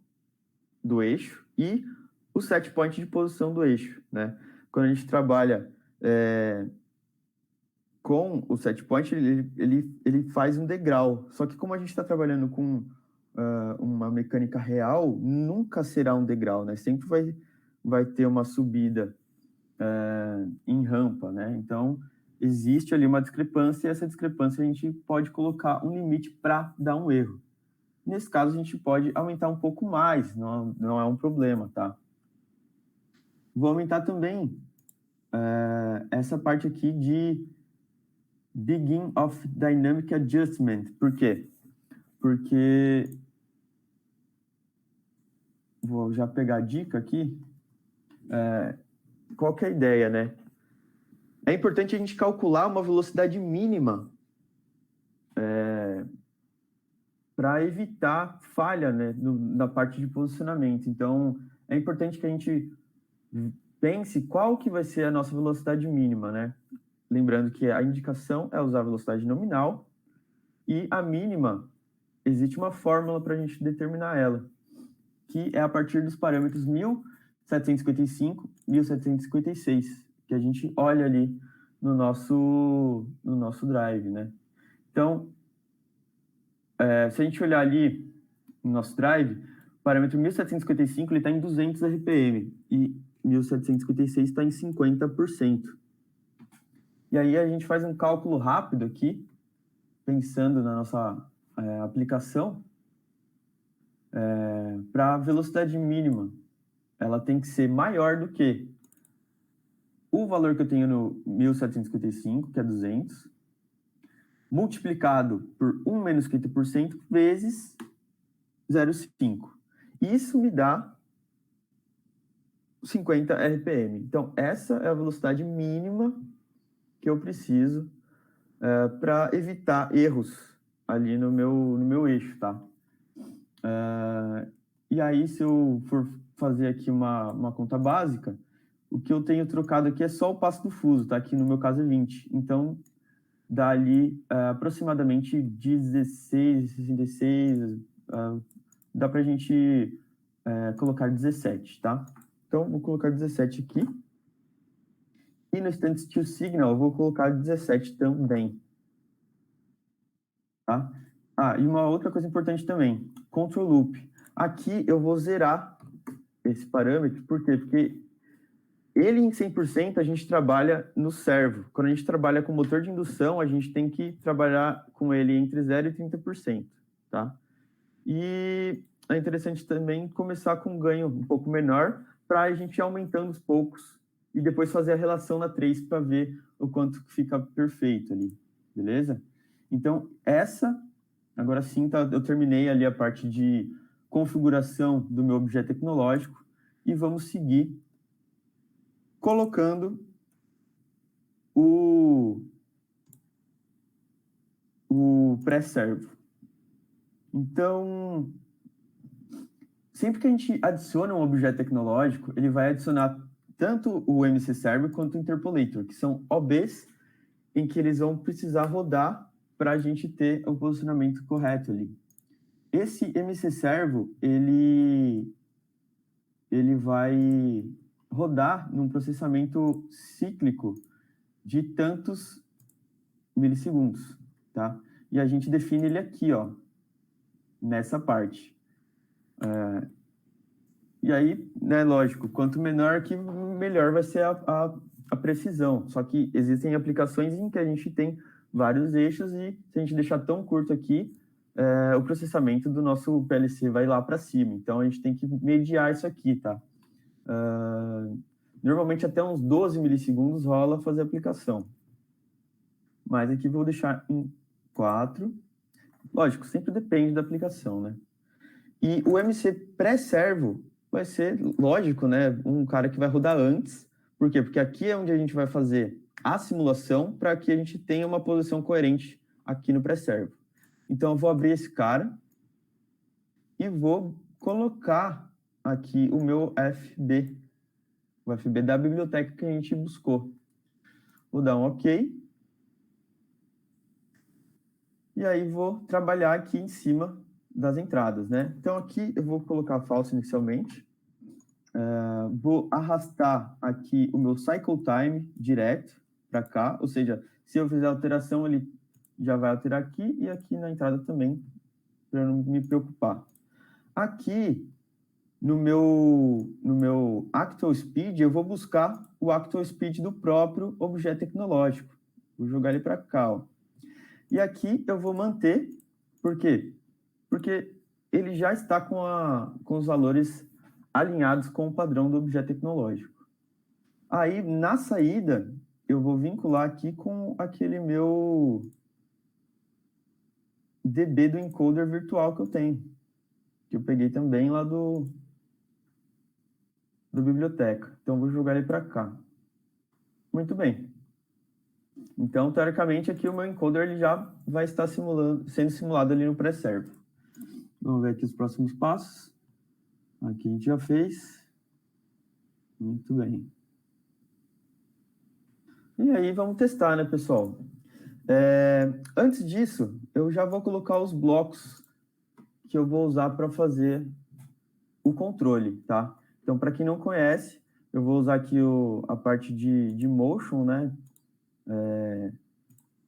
do eixo e o set point de posição do eixo, né? Quando a gente trabalha com o setpoint, ele faz um degrau. Só que como a gente está trabalhando com uma mecânica real, nunca será um degrau, né? Sempre vai ter uma subida em rampa, né? Então, existe ali uma discrepância, e essa discrepância a gente pode colocar um limite para dar um erro. Nesse caso, a gente pode aumentar um pouco mais, não é um problema, tá? Vou aumentar também essa parte aqui de Begin of Dynamic Adjustment. Por quê? Porque vou já pegar a dica aqui. Qual que é a ideia, né? É importante a gente calcular uma velocidade mínima para evitar falha, né, na parte de posicionamento. Então, é importante que a gente pense qual que vai ser a nossa velocidade mínima, né? Lembrando que a indicação é usar a velocidade nominal e a mínima, existe uma fórmula para a gente determinar ela, que é a partir dos parâmetros 1755, 1756, que a gente olha ali no nosso drive, né? Então, se a gente olhar ali no nosso drive, o parâmetro 1755 ele está em 200 RPM e 1756 está em 50%. E aí a gente faz um cálculo rápido aqui, pensando na nossa aplicação, para a velocidade mínima. Ela tem que ser maior do que o valor que eu tenho no 1755, que é 200, multiplicado por 1 menos 50% vezes 0,5. Isso me dá 50 RPM. Então, essa é a velocidade mínima que eu preciso para evitar erros ali no meu eixo, tá? E aí, se eu for fazer aqui uma conta básica, o que eu tenho trocado aqui é só o passo do fuso, tá? Aqui no meu caso é 20. Então, dá ali aproximadamente 16, 66, dá para a gente colocar 17, tá? Então, vou colocar 17 aqui. E no Stand to Signal, eu vou colocar 17 também. Tá? E uma outra coisa importante também, Control Loop. Aqui eu vou zerar esse parâmetro, por quê? Porque ele em 100% a gente trabalha no servo. Quando a gente trabalha com motor de indução, a gente tem que trabalhar com ele entre 0% e 30%, tá? E é interessante também começar com um ganho um pouco menor, para a gente ir aumentando aos poucos e depois fazer a relação na 3 para ver o quanto fica perfeito ali, beleza? Então, agora sim, eu terminei ali a parte de configuração do meu objeto tecnológico e vamos seguir colocando o pré-servo. Então, sempre que a gente adiciona um objeto tecnológico, ele vai adicionar tanto o MC Server quanto o Interpolator, que são OBs em que eles vão precisar rodar para a gente ter o posicionamento correto ali. Esse MC Servo, ele vai rodar num processamento cíclico de tantos milissegundos, tá? E a gente define ele aqui, ó, nessa parte. E aí, né, lógico, quanto menor que melhor vai ser a precisão. Só que existem aplicações em que a gente tem vários eixos e se a gente deixar tão curto aqui, o processamento do nosso PLC vai lá para cima. Então, a gente tem que mediar isso aqui, tá? Normalmente, até uns 12 milissegundos rola fazer a aplicação. Mas aqui vou deixar em 4. Lógico, sempre depende da aplicação, né? E o MC pré-servo vai ser, lógico, né, um cara que vai rodar antes. Por quê? Porque aqui é onde a gente vai fazer a simulação para que a gente tenha uma posição coerente aqui no pré-servo. Então, eu vou abrir esse cara e vou colocar aqui o meu FB, o FB da biblioteca que a gente buscou. Vou dar um OK. E aí vou trabalhar aqui em cima das entradas, né? Então, aqui eu vou colocar false inicialmente. Vou arrastar aqui o meu cycle time direto para cá, ou seja, Se eu fizer alteração, ele já vai alterar aqui e aqui na entrada também, para eu não me preocupar. Aqui, no meu Actual Speed, eu vou buscar o Actual Speed do próprio objeto tecnológico. Vou jogar ele para cá, ó. E aqui eu vou manter, por quê? Porque ele já está com os valores alinhados com o padrão do objeto tecnológico. Aí, na saída, eu vou vincular aqui com aquele meu DB do encoder virtual que eu tenho, que eu peguei também lá do biblioteca. Então, vou jogar ele para cá. Muito bem. Então, teoricamente, aqui o meu encoder ele já vai estar sendo simulado ali no pré-servo. Vamos ver aqui os próximos passos. Aqui a gente já fez. Muito bem. E aí, vamos testar, né, pessoal? Antes disso, eu já vou colocar os blocos que eu vou usar para fazer o controle, tá? Então, para quem não conhece, eu vou usar aqui a parte de motion, né?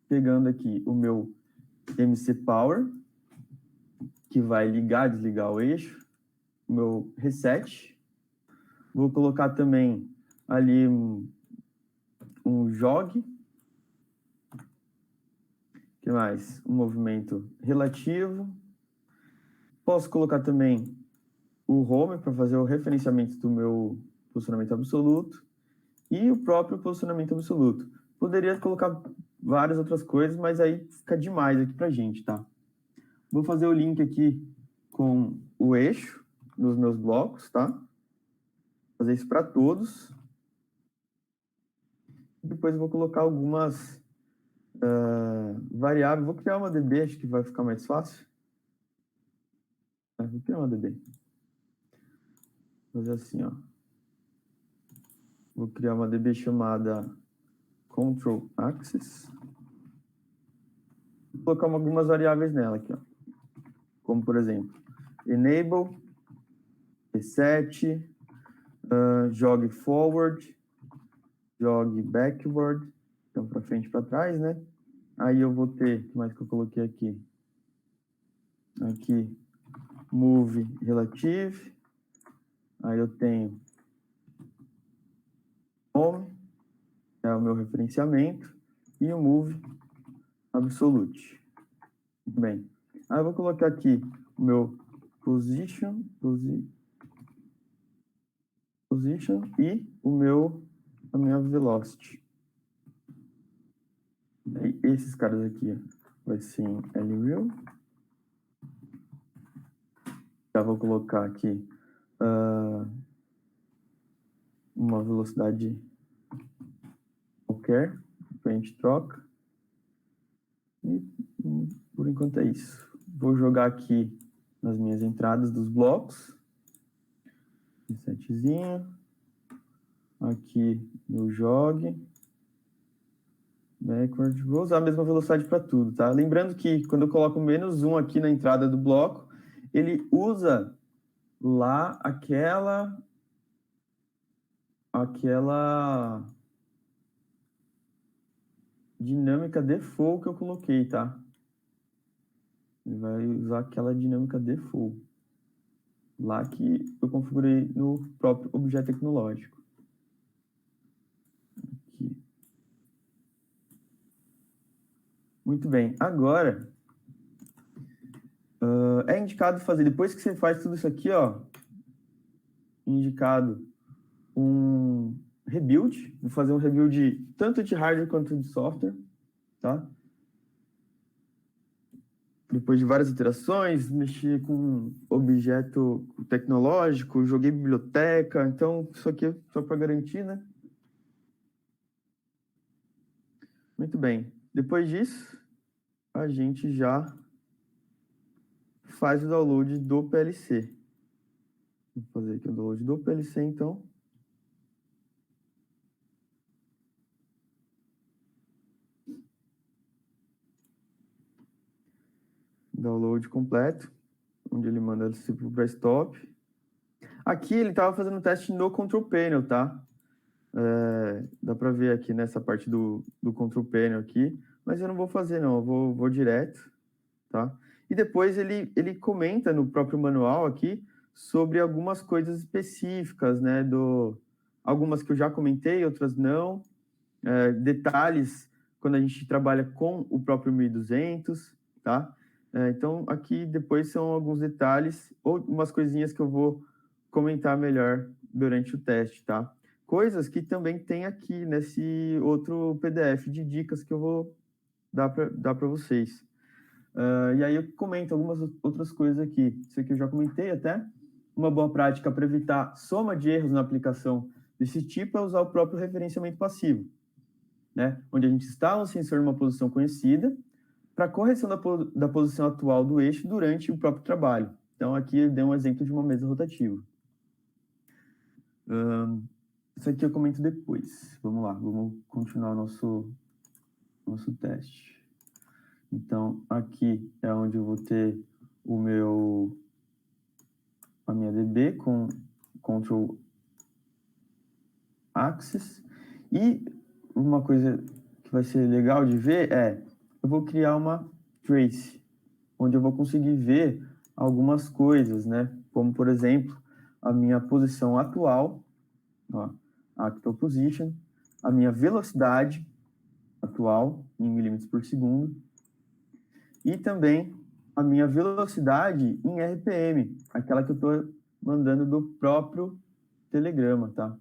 Pegando aqui o meu MC Power, que vai ligar, desligar o eixo, o meu reset. Vou colocar também ali um jog. Que mais? Um movimento relativo. Posso colocar também o home para fazer o referenciamento do meu posicionamento absoluto e o próprio posicionamento absoluto. Poderia colocar várias outras coisas, mas aí fica demais aqui para a gente, tá? Vou fazer o link aqui com o eixo nos meus blocos, tá? Fazer isso para todos. Depois eu vou colocar algumas variáveis. Vou criar uma DB, acho que vai ficar mais fácil. Vou criar uma DB. Vou fazer assim, ó. Vou criar uma DB chamada Control Axis. Vou colocar algumas variáveis nela aqui, ó. Como, por exemplo, Enable, Reset, Jog Forward, Jog Backward. Então, para frente e para trás, né? Aí eu vou ter, o que mais que eu coloquei aqui? Aqui, Move Relative. Aí eu tenho Home, é o meu referenciamento, e o Move Absolute. Muito bem. Aí eu vou colocar aqui o meu Position e a minha Velocity. E esses caras aqui, ó, vai ser em LReal. Já vou colocar aqui uma velocidade qualquer, a gente troca. E por enquanto é isso. Vou jogar aqui nas minhas entradas dos blocos. Resetzinho. Aqui no jog. Backward. Vou usar a mesma velocidade para tudo, tá? Lembrando que quando eu coloco -1 aqui na entrada do bloco, ele usa lá aquela dinâmica default que eu coloquei, tá? Ele vai usar aquela dinâmica default lá que eu configurei no próprio objeto tecnológico. Aqui. Muito bem. Agora, é indicado fazer, depois que você faz tudo isso aqui, ó, indicado um rebuild. Vou fazer um rebuild tanto de hardware quanto de software, tá? Depois de várias iterações, mexi com objeto tecnológico, joguei biblioteca, então isso aqui é só para garantir, né? Muito bem. Depois disso, a gente já faz o download do PLC. Vou fazer aqui o download do PLC, então. Download completo, onde ele manda para o desktop. Aqui ele estava fazendo um teste no Control Panel, tá? Dá para ver aqui nessa parte do control panel aqui, mas eu não vou fazer não, eu vou direto, tá? E depois ele comenta no próprio manual aqui sobre algumas coisas específicas, né? Algumas que eu já comentei, outras não. Detalhes quando a gente trabalha com o próprio 1200, tá? Então, aqui depois são alguns detalhes ou umas coisinhas que eu vou comentar melhor durante o teste, tá? Coisas que também tem aqui nesse outro PDF de dicas que eu vou dar para vocês. E aí eu comento algumas outras coisas aqui. Isso aqui eu já comentei até. Uma boa prática para evitar soma de erros na aplicação desse tipo é usar o próprio referenciamento passivo, né? Onde a gente instala um sensor numa posição conhecida para correção da posição atual do eixo durante o próprio trabalho. Então, aqui eu dei um exemplo de uma mesa rotativa. Isso aqui eu comento depois. Vamos lá, vamos continuar nosso teste. Então, aqui é onde eu vou ter a minha DB com Control Axis. E uma coisa que vai ser legal de ver eu vou criar uma trace, onde eu vou conseguir ver algumas coisas, né? Como, por exemplo, a minha posição atual, ó, actual position, a minha velocidade atual em milímetros por segundo e também a minha velocidade em RPM, aquela que eu estou mandando do próprio telegrama, tá?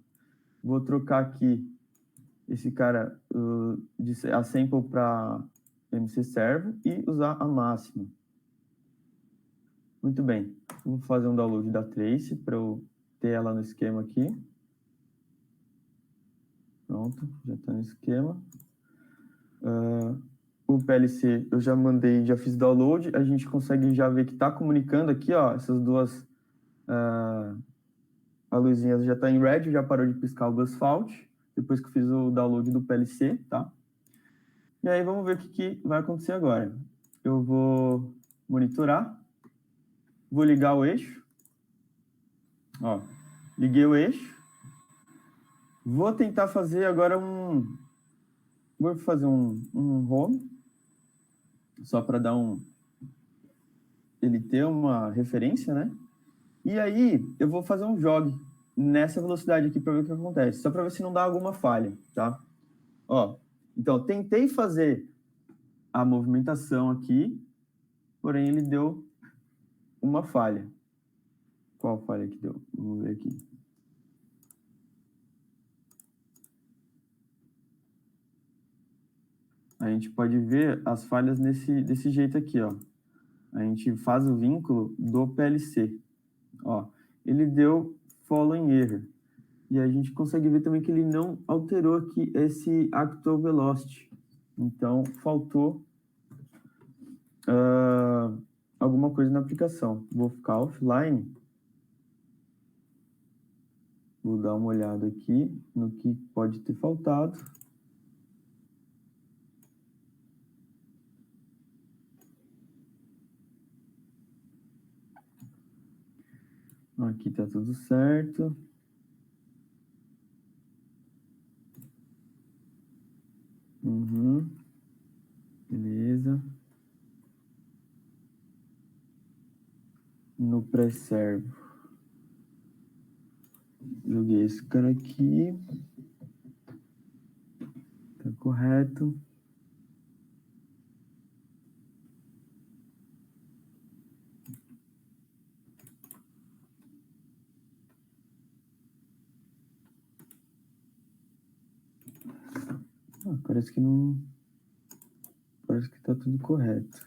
Vou trocar aqui esse cara a sample para MC Servo e usar a máxima. Muito bem, vou fazer um download da Trace para eu ter ela no esquema aqui. Pronto, já está no esquema. O PLC eu já mandei, já fiz download. A gente consegue já ver que está comunicando aqui, ó, essas duas. A luzinha já está em red, já parou de piscar o bus fault, depois que eu fiz o download do PLC, tá? E aí vamos ver o que vai acontecer agora. Eu vou monitorar, vou ligar o eixo. Ó, liguei o eixo. Vou tentar fazer agora vou fazer um home, só para dar ele ter uma referência, né? E aí eu vou fazer um jog nessa velocidade aqui para ver o que acontece, só para ver se não dá alguma falha, tá? Ó, então tentei fazer a movimentação aqui, porém ele deu uma falha. Qual falha que deu? Vamos ver aqui. A gente pode ver as falhas desse jeito aqui, ó. A gente faz o vínculo do PLC. Ó, ele deu following error. E a gente consegue ver também que ele não alterou aqui esse actual velocity. Então, faltou alguma coisa na aplicação. Vou ficar offline. Vou dar uma olhada aqui no que pode ter faltado. Aqui tá tudo certo. Beleza. No pré-servo. Joguei esse cara aqui. Tá correto. Parece que não... Parece que tá tudo correto.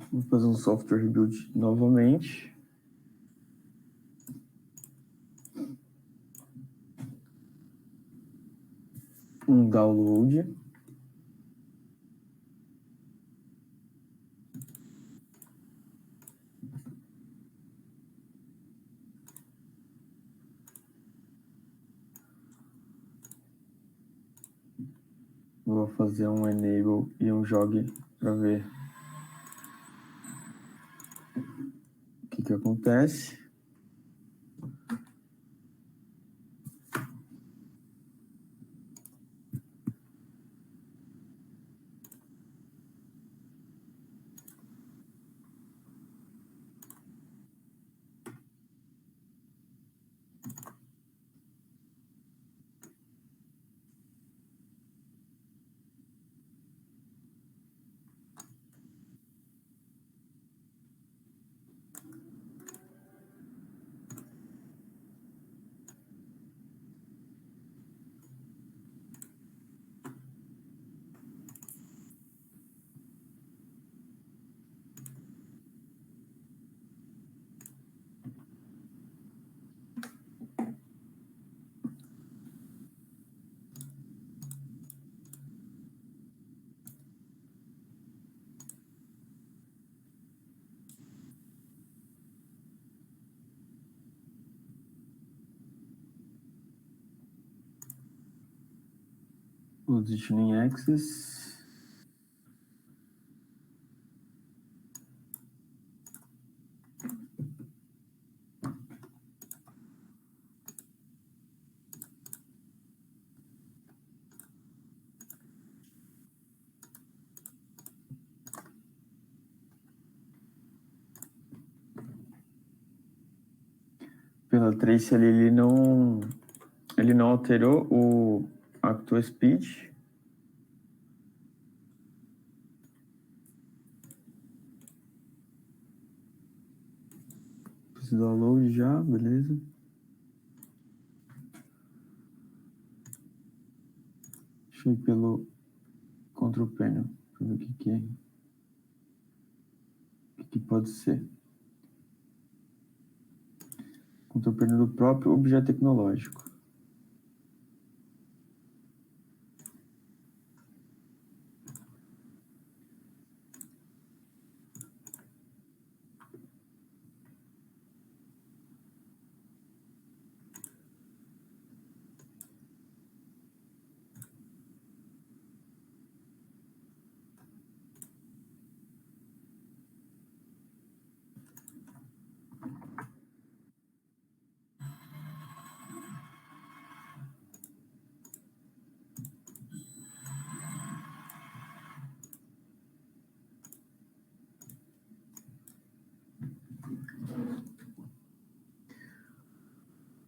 Vou fazer um software rebuild novamente. Um download. Vou fazer um enable e um jogue para ver o que acontece. Positioning axis. Pela trace ali, ele não alterou o actual speed. Fiz o download já, beleza. Deixa eu ir pelo control panel para ver o que pode ser. Control panel do próprio objeto tecnológico.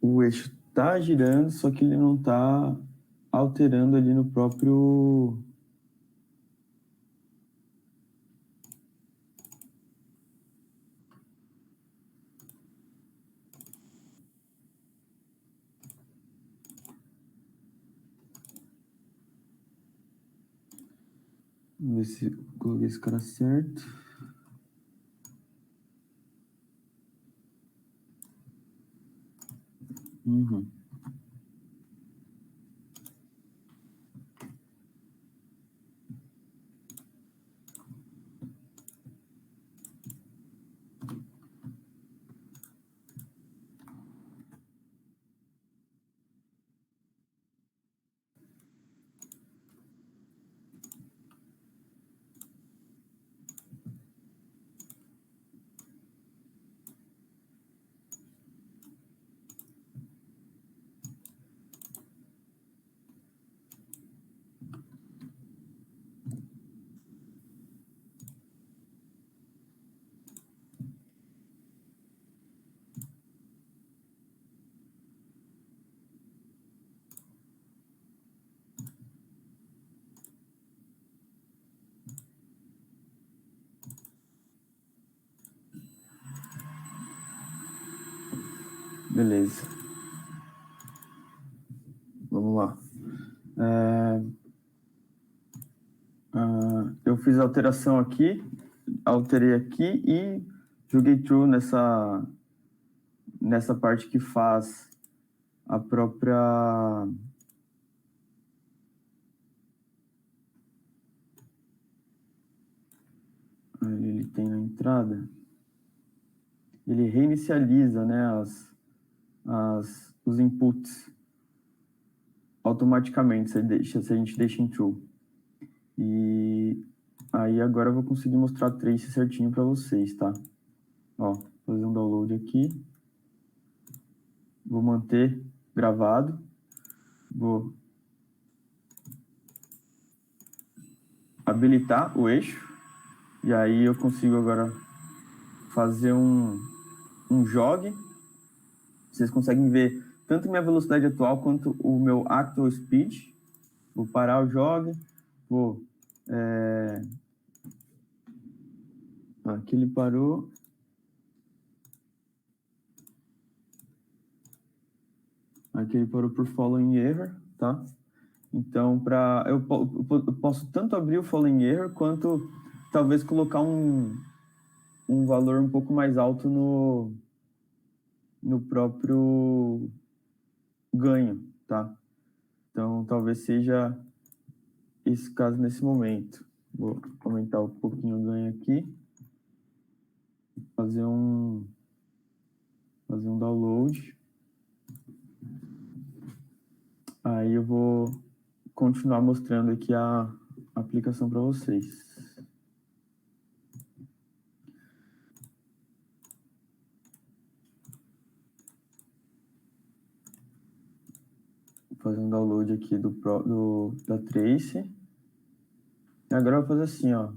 O eixo está girando, só que ele não está alterando ali no próprio... Vamos ver se eu coloquei esse cara certo. Uhum. Beleza. Vamos lá. Eu fiz a alteração aqui, alterei aqui e joguei true nessa parte que faz a própria... Ele tem na entrada. Ele reinicializa, né, os inputs automaticamente, se a gente deixa em true. E aí agora eu vou conseguir mostrar a trace certinho para vocês, tá? Ó, fazer um download aqui. Vou manter gravado. Vou habilitar o eixo. E aí eu consigo agora fazer um jog. Vocês conseguem ver tanto minha velocidade atual quanto o meu actual speed. Vou parar o jog. Vou... Aqui ele parou. Aqui ele parou por following error, tá? Então, eu posso tanto abrir o following error, quanto talvez colocar um valor um pouco mais alto no próprio ganho, tá? Então, talvez seja esse caso nesse momento. Vou aumentar um pouquinho o ganho aqui. Fazer um download. Aí eu vou continuar mostrando aqui a aplicação para vocês. Fazer um download aqui da trace. E agora eu vou fazer assim, ó.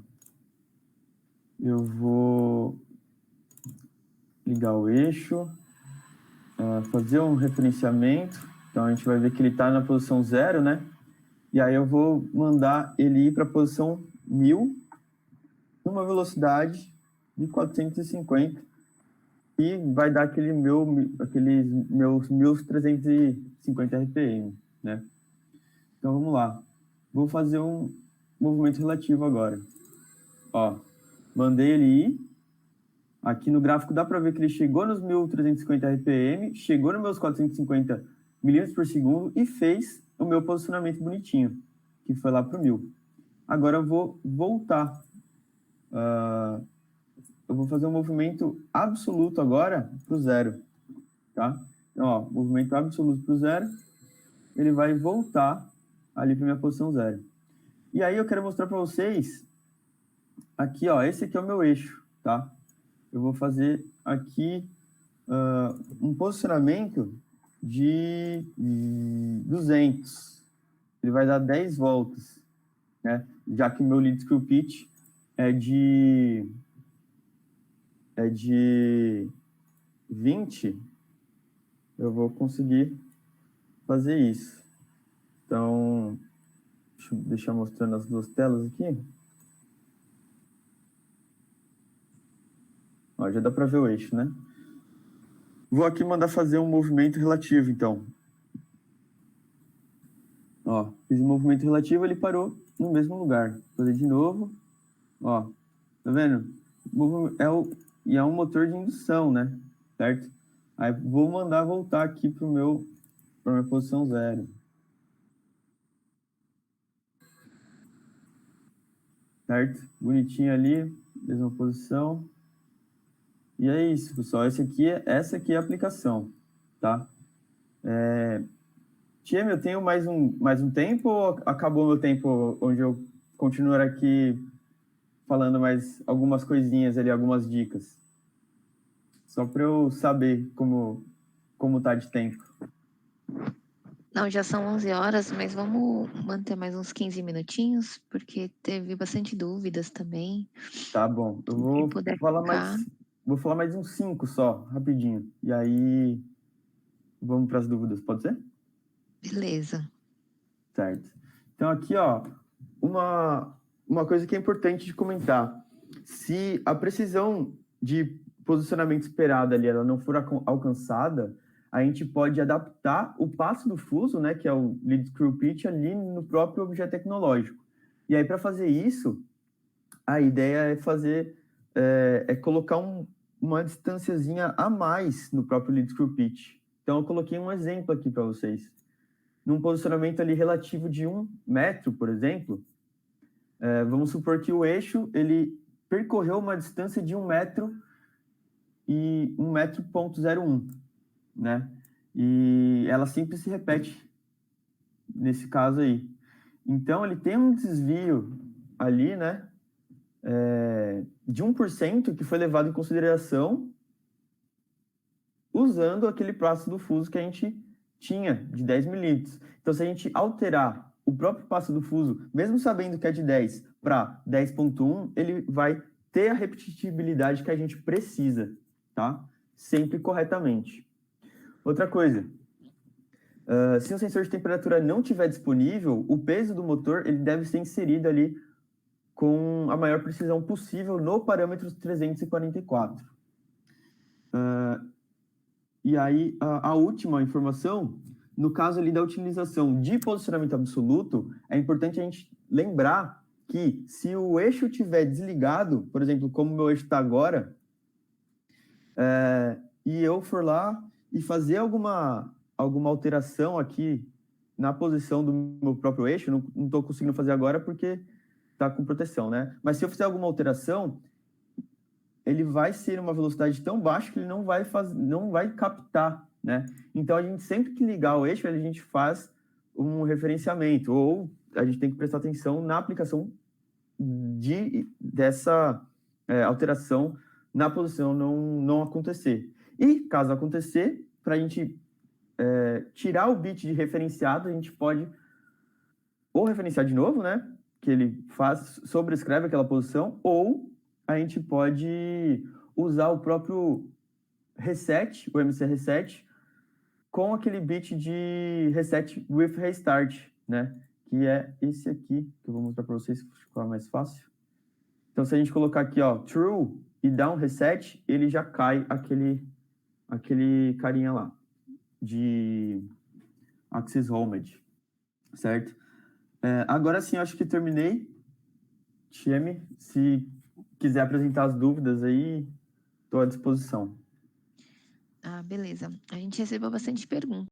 Eu vou ligar o eixo, fazer um referenciamento. Então a gente vai ver que ele está na posição 0, né? E aí eu vou mandar ele ir para a posição 1000, numa velocidade de 450, e vai dar aqueles meus 1350 RPM, né? Então vamos lá. Vou fazer um movimento relativo agora. Ó, mandei ele ir. Aqui no gráfico dá para ver que ele chegou nos 1350 RPM, chegou nos meus 450 milímetros por segundo e fez o meu posicionamento bonitinho, que foi lá para o 1000. Agora eu vou voltar. Eu vou fazer um movimento absoluto agora para o 0, tá? Então, ó, movimento absoluto para o 0, ele vai voltar ali para minha posição 0. E aí eu quero mostrar para vocês, aqui, ó, esse aqui é o meu eixo, tá? Eu vou fazer aqui um posicionamento de 200. Ele vai dar 10 voltas, né? Já que o meu lead screw pitch é de 20, eu vou conseguir fazer isso. Então, deixa eu deixar mostrando as duas telas aqui. Ó, já dá para ver o eixo, né? Vou aqui mandar fazer um movimento relativo, então. Ó, fiz um movimento relativo, ele parou no mesmo lugar. Vou fazer de novo. Ó, tá vendo? É um motor de indução, né? Certo? Aí vou mandar voltar aqui para minha posição 0. Certo? Bonitinho ali, mesma posição. E é isso, pessoal. Essa aqui é a aplicação, tá? Tia, eu tenho mais um tempo ou acabou meu tempo onde eu continuar aqui falando mais algumas coisinhas ali, algumas dicas? Só para eu saber como tá de tempo. Não, já são 11 horas, mas vamos manter mais uns 15 minutinhos, porque teve bastante dúvidas também. Tá bom. Eu Quem puder ficar. vou falar mais uns 5 só, rapidinho. E aí vamos para as dúvidas, pode ser? Beleza. Certo. Então aqui, ó, uma coisa que é importante de comentar. Se a precisão de posicionamento esperada ali ela não for alcançada, a gente pode adaptar o passo do fuso, né, que é o lead screw pitch, ali no próprio objeto tecnológico. E aí, para fazer isso, a ideia é colocar uma distânciazinha a mais no próprio lead screw pitch. Então, eu coloquei um exemplo aqui para vocês. Num posicionamento ali relativo de 1 metro, por exemplo, vamos supor que o eixo ele percorreu uma distância de 1 metro e 1 metro ponto 01, né? E ela sempre se repete nesse caso aí. Então, ele tem um desvio ali, né, de 1% que foi levado em consideração usando aquele passo do fuso que a gente tinha, de 10 milímetros. Então, se a gente alterar o próprio passo do fuso, mesmo sabendo que é de 10 para 10,1, ele vai ter a repetitividade que a gente precisa, tá? Sempre corretamente. Outra coisa, se o sensor de temperatura não estiver disponível, o peso do motor ele deve ser inserido ali com a maior precisão possível no parâmetro 344. E aí, a última informação, no caso ali da utilização de posicionamento absoluto, é importante a gente lembrar que se o eixo estiver desligado, por exemplo, como o meu eixo está agora, e eu for lá e fazer alguma alteração aqui na posição do meu próprio eixo, não estou conseguindo fazer agora porque está com proteção, né? Mas se eu fizer alguma alteração, ele vai ser uma velocidade tão baixa que ele não vai captar, né? Então, a gente sempre que ligar o eixo, a gente faz um referenciamento, ou a gente tem que prestar atenção na aplicação dessa alteração na posição não acontecer. E, caso acontecer, para a gente tirar o bit de referenciado, a gente pode ou referenciar de novo, né? Que ele sobrescreve aquela posição, ou a gente pode usar o próprio reset, o MC reset, com aquele bit de reset with restart, né? Que é esse aqui, que eu vou mostrar para vocês para ficar mais fácil. Então, se a gente colocar aqui, ó, true e dar um reset, ele já cai aquele carinha lá, de Axis Homed, certo? Agora sim, acho que terminei. Chame, se quiser apresentar as dúvidas aí, estou à disposição. Ah, beleza. A gente recebeu bastante perguntas.